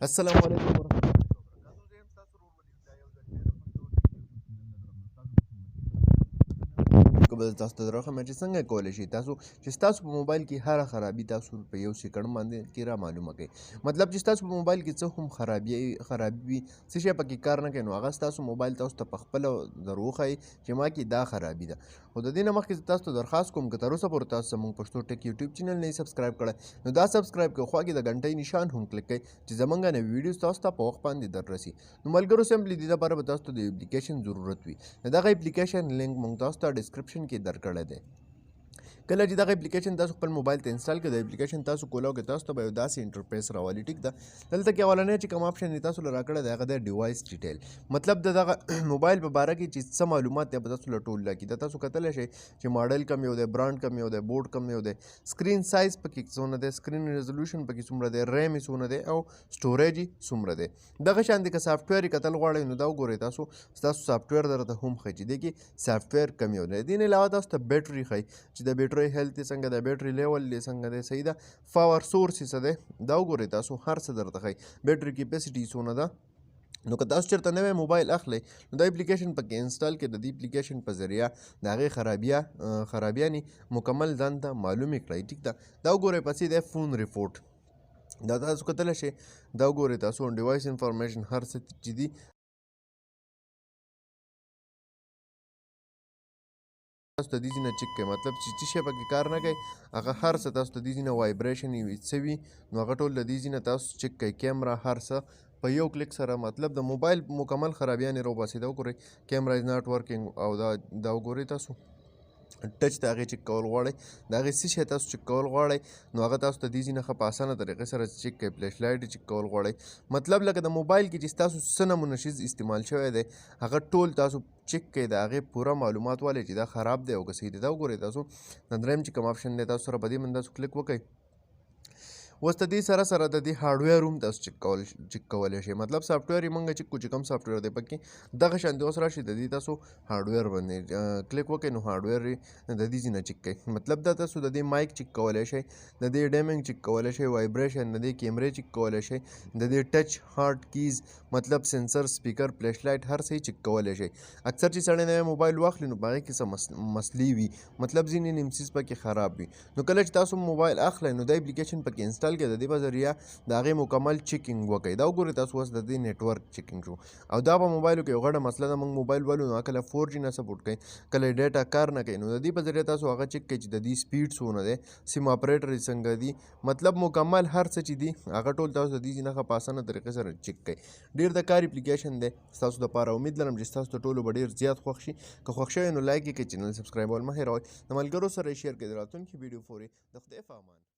السلام علیکم ورحمۃ اللہ وبرکاتہ. تاسو ته راغلم چې څنګه کولی شئ تاسو چې ستاسو په موبایل کې هره خرابي تاسو په یو سیکنډ باندې کې را معلومه کړئ. مطلب چې ستاسو په موبایل کې څه هم خرابي وي څه شی پکې کار نه کوي نو هغه ستاسو موبایل تاسو ته پخپله در وښایي چې ما کې دا خرابي ده. خو د دې نه مخکې زه تاسو ته درخواست کوم که تر اوسه پورې تاسو زموږ پښتو ټک یوټیوب چینل نه یې سبسکرایب کړی نو دا سبسکرایب کړئ، خوا کې د غنټۍ نشان هم کلیک کړئ چې زموږ نوي ویډیوز تاسو ته په وخت باندې در رسي. نو ملګرو سمپلی دې لپاره به تاسو ته د اپلیکیشن ضرورت وي. د دغه اپلیکیشن لینک موږ تاسو ته ډسکرپشن کې درکړی دی. کله چې دغه اپلیکیشن تاسو خپل موبایل ته انسټال کړئ د اپلیکیشن تاسو کولاو کې تاسو ته به یو داسې انټرفیس راولي. ټیک ده، دلته کې اولنی چې کوم آپشن یې تاسو له راکړی دی هغه دی ډیوایس ډیټیل. مطلب د دغه موبایل په باره کې چې څه معلومات دی به تاسو له ټول راکړي. دا تاسو کتلی شئ چې ماډل کم یو دی، برانډ کم یو دی، بورډ کم یو دی، سکرین سایز پکې څومره دی، سکرین ریزولوشن پکې څومره دی، ریم یې څومره دی او سټوریج یې څومره دی. دغه شان دي که سافټویر یې کتل غواړئ نو دا وګورئ تاسو ستاسو سافټویر درته هم ښایي چې دې کې سافټویر کم یو دی. دې نه علاوه تاسو ته بیټري ښایي چې د بیټرۍ هیلث یې څنګه دی، بیټري لیول یې څنګه دی، صحیح ده. پاور سورس یې څه دی دا وګورئ تاسو هر څه درته ښایي. بیټري کیپیسټي څونه ده. نو که تاسو چېرته نوی موبایل اخلئ نو دا اپلیکیشن پکې انسټال کړئ. د دې اپلیکیشن په ذریعه د هغې خرابیانې مکمل ځان ته معلومې کړئ. ټیک ده، دا وګورئ پسې دی فون ریپورټ. دا تاسو کتلی شئ، دا وګورئ تاسو ډیوایس انفارمیشن هر څه چې دي تاسو ته دې ځای نه چک کوئ. مطلب چې څه شی پکې کار نه کوي هغه هر څه تاسو ته دې ځای نه وایبریشن وي څه وي نو هغه ټول د دې ځای نه تاسو چک کوئ. کیمرا هر څه په یو کلیک سره مطلب د موبایل مکمل خرابیانې راوباسي. دا وګورئ کیمرا از ناټ ورکینګ او دا وګورئ تاسو ټچ د هغې چک کول غواړئ، د هغې څه شی تاسو چک کول غواړئ نو هغه تاسو ته دې ځای نه ښه په اسانه طریقې سره چک کوئ. فلیش لایټ یې چک کول غواړئ، مطلب لکه د موبایل کې چې ستاسو څه نمونه شیز استعمال شوی دی هغه ټول تاسو چک کوئ، د هغې پوره معلومات والئ چې دا خراب دی او که صحیح دی. دا وګورئ تاسو د دریم چې کوم آپشن دی تاسو سره په دې باندې تاسو کلیک وکړئ. اوس د دې سره سره د دې هارډویر هم تاسو چک کولی شئ. مطلب سافټویر یې موږ چک کړو چې کوم سافټویر دی پکې دغه شانتې اوس راشئ د دې تاسو هارډویر باندې کلیک وکړئ نو هارډویر یې د دې ځای نه چک کوئ. مطلب دا تاسو د دې مایک چک کولی شئ، د دې ډیمنګ چک کولی شئ، وایبریشن د دې کیمرې چک کولی شئ، د دې ټچ هارډ کیز مطلب سنسر، سپیکر، فلیش لایټ هر څه یې چک کولی شئ. اکثر چې سړی نوی موبایل واخلي نو په هغې کې څه مسلې وي، مطلب ځینې نیم څیز پکې خراب وي. نو کله چې تاسو موبایل اخلئ نو دا اپلیکیشن پکې انسټال کړئ، د دې په ذریعه د هغې مکمل چیکینګ وکړئ. دا وګورئ تاسو اوس د دې نیټورک چیکینګ شو او دا په موبایلو کې یو غټه مسله ده. موږ موبایل ولو نو کله 4G نه سپورټ کوي، کله ډیټا کار نه کوي نو د دې په ذریعه تاسو هغه چک کوئ چې د دې سپیډ څونه دی، سیم اپریټر یې څنګه دي، مطلب مکمل هر څه چې دي هغه ټول تاسو د دې ځای نه ښه په اسانه طریقې سره چک کوئ. ډېر د کار اپلیکیشن دی ستاسو دپاره. امید لرم چې ستاسو ته ټولو به ډېر زیات خوښ شي. که خوښ شوی نو لایک یې کړئ، چینل سبسکرایبول مه هېروئ، د ملګرو سره یې شیر کړئ. د راتلونکي ویډیو پورې د خدای په امان.